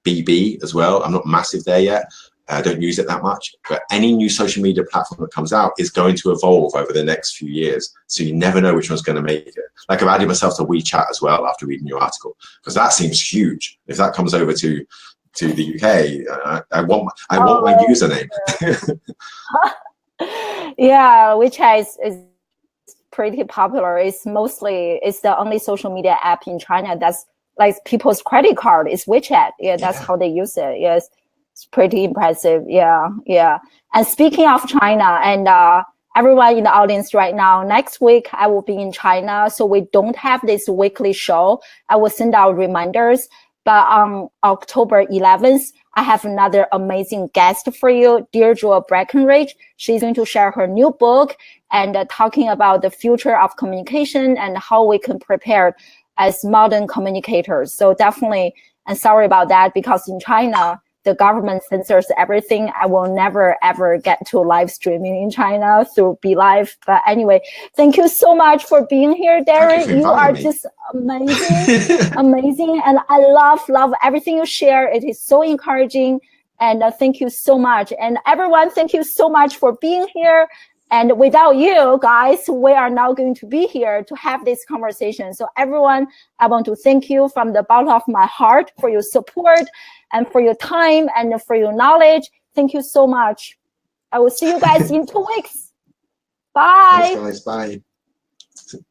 BB as well. I'm not massive there yet. I don't use it that much, but any new social media platform that comes out is going to evolve over the next few years. So you never know which one's going to make it. I've added myself to WeChat as well after reading your article, because that seems huge. If that comes over to the UK, I want my username. Yeah, WeChat is pretty popular. It's the only social media app in China that's people's credit card is WeChat. Yeah, that's how they use it. Yes. It's pretty impressive. Yeah. And speaking of China, and everyone in the audience right now, next week I will be in China, so we don't have this weekly show. I will send out reminders. But on October 11th, I have another amazing guest for you, Deirdre Breckenridge. She's going to share her new book and talking about the future of communication and how we can prepare as modern communicators. So definitely, and sorry about that, because in China, the government censors everything, I will never ever get to live streaming in China through Be Live. But anyway, thank you so much for being here, Darren. You are just amazing, amazing. And I love everything you share. It is so encouraging. And thank you so much. And everyone, thank you so much for being here. And without you guys, we are now going to be here to have this conversation. So everyone, I want to thank you from the bottom of my heart for your support and for your time and for your knowledge. Thank you so much. I will see you guys in 2 weeks. Bye. Thanks, guys. Bye.